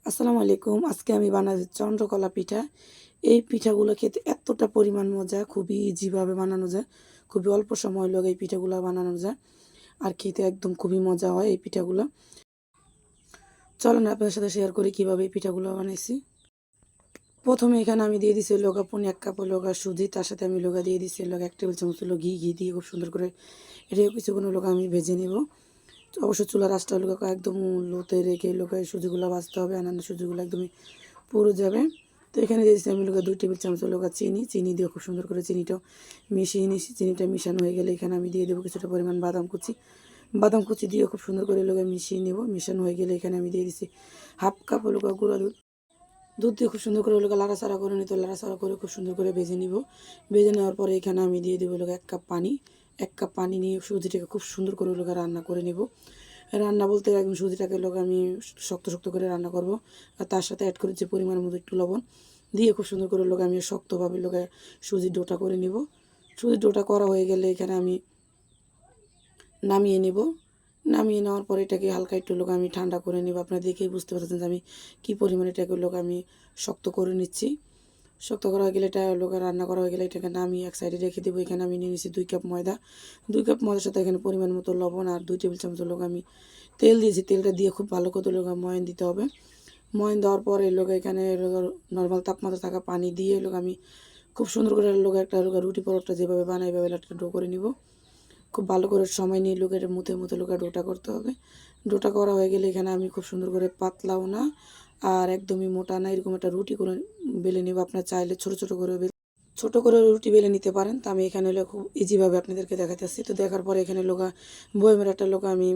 আসসালামু আলাইকুম। আজকে আমি বানাচ্ছি চন্দ্রকলা পিঠা। এই পিঠাগুলো খেতে এতটা পরিমাণ মজা, খুবই ইজিভাবে বানানো যায়। খুবই অল্প সময় লাগে এই পিঠাগুলো বানানো যায়। আর খেতে একদম খুবই মজা হয় এই পিঠাগুলো। চলুন আপনাদের সাথে শেয়ার করি কীভাবে এই পিঠাগুলো বানাইছি। প্রথমে এখানে আমি দিয়ে দিছি পনে 1 কাপ সুজি, তার সাথে আমি দিয়ে দিছি 1 টেবিল চামচ ঘি। ঘি দিয়ে খুব সুন্দর করে এটাকে কিছুক্ষণ আমি ভেজে নেব। অবশ্যই চুলার আঁচটা একদম লোতে রেখে সুজিগুলো ভাজতে হবে, আনান্য সুজিগুলো একদমই পুড়ে যাবে। তো এখানে দিয়েছি আমি 2 টেবিল চামচ চিনি দিয়ে খুব সুন্দর করে চিনিটাও মিশিয়ে নিয়েছি। চিনিটা মিশানো হয়ে গেলে এখানে আমি দিয়ে দেবো কিছুটা পরিমাণ বাদাম কুচি দিয়ে খুব সুন্দর করে মিশিয়ে নেব। মিশানো হয়ে গেলে এখানে আমি দিয়ে দিচ্ছি 1/2 কাপ গুঁড়া দুধ দিয়ে খুব সুন্দর করে লাড়াচাড়া করে নিতে, লাড়াচাড়া করে খুব সুন্দর করে ভেজে নিব। ভেজে নেওয়ার পরে এখানে আমি দিয়ে দেবো 1 কাপ পানি। 1 কাপ পানি নিয়ে সুজিটাকে খুব সুন্দর করে রান্না করে নেব। রান্না বলতে একদম সুজিটাকে আমি শক্ত শক্ত করে রান্না করব। আর তার সাথে অ্যাড করেছি পরিমাণ মতো একটু লবণ দিয়ে খুব সুন্দর করে আমি শক্তভাবে সুজির ডোটা করে নিব। সুজির ডোটা করা হয়ে গেলে এখানে আমি নামিয়ে নেব। নামিয়ে নেওয়ার পরে এটাকে হালকা একটু আমি ঠান্ডা করে নেব। আপনারা দেখেই বুঝতে পারছেন যে আমি কী পরিমাণে এটাকে আমি শক্ত করে নিচ্ছি। শক্ত করা হয়ে গেলে এটা রান্না করা হয়ে গেলে এটাকে নামিয়ে এক সাইডে রেখে দেবো। এখানে আমি নিয়ে নিচ্ছি 2 কাপ ময়দা। 2 কাপ ময়দার সাথে এখানে পরিমাণ মতো লবণ আর 2 টেবিল চামচ আমি তেল দিয়েছি। তেলটা দিয়ে খুব ভালো করে ময়ান দিতে হবে। ময়ান দেওয়ার পরে এখানে নর্মাল তাপমাত্রা থাকা পানি দিয়ে আমি খুব সুন্দর করে একটা রুটি পরোটা যেভাবে বানাই এভাবে একটা ডো করে নিব। খুব ভালো করে সময় নিয়ে এটা মুথে ডোটা করতে হবে। ডোটা করা হয়ে গেলে এখানে আমি খুব সুন্দর করে পাতলাও না আর একদমই মোটা না, এরকম একটা রুটি করে বেলে নেব। আপনার চাইলে ছোট করে রুটি বেলে নিতে পারেন। তো আমি এখানে খুব ইজিভাবে আপনাদেরকে দেখাতেছি। তো দেখার পরে এখানে বয়মের একটা আমি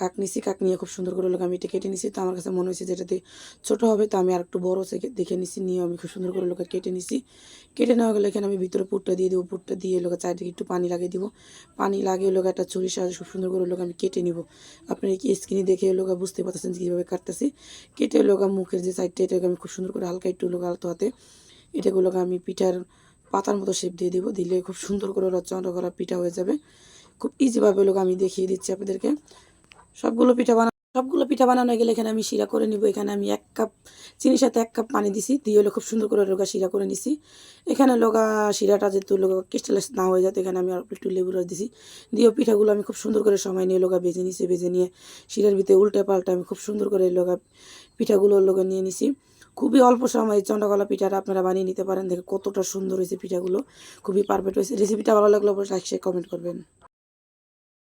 কাক নিছি। কাক নিয়ে খুব সুন্দর করে আমি এটা কেটে নিছি। তো আমার কাছে মনে হয়েছে যেটাতে ছোটো হবে, তো আমি আর একটু বড়ো দেখে নিছি, নিয়ে আমি খুব সুন্দর করে কেটে নিছি। কেটে নেওয়া গেলে এখানে আমি ভিতরে পুরটা দিয়ে দেবো। পুরটা দিয়ে চারিদিকে একটু পানি লাগিয়ে দিব। পানি লাগিয়ে একটা ছুরির সাহায্যে খুব সুন্দর করে আমি কেটে নিব। আপনারা কি স্ক্রিনে দেখে বুঝতে পারতেছেন কীভাবে কাটতেছি। কেটে মুখের যে সাইডটা এটাকে আমি খুব সুন্দর করে হালকা একটু আলতো হাতে এটাগুলোকে আমি পিঠার পাতার মতো শেপ দিয়ে দিব। দিলে খুব সুন্দর করে চন্দ্রকলা পিঠা হয়ে যাবে। খুব ইজিভাবে আমি দেখিয়ে দিচ্ছি আপনাদেরকে। সবগুলো পিঠা বানানো গেলে এখানে আমি শিরা করে নিব। এখানে আমি 1 কাপ চিনির সাথে 1 কাপ পানি দিছি, দিয়ে খুব সুন্দর করে শিরা করে নিছি। এখানে শিরাটা যেহেতু ক্রিস্টালাইজ না হয়ে যায়, এখানে আমি আর একটু লেবু রস দিছি। দিয়ে পিঠাগুলো আমি খুব সুন্দর করে সময় নিয়ে ভেজে নিছি। ভেজে নিয়ে শিরার ভিতরে উল্টে পাল্টা আমি খুব সুন্দর করে পিঠাগুলো নিয়ে নিছি। খুবই অল্প সময়ে চন্দ্রকলা পিঠাটা আপনারা বানিয়ে নিতে পারেন। দেখে কতটা সুন্দর হয়েছে পিঠাগুলো, খুবই পারফেক্ট হয়েছে। রেসিপিটা ভালো লাগলে অবশ্যই লাইক শেয়ার কমেন্ট করবেন।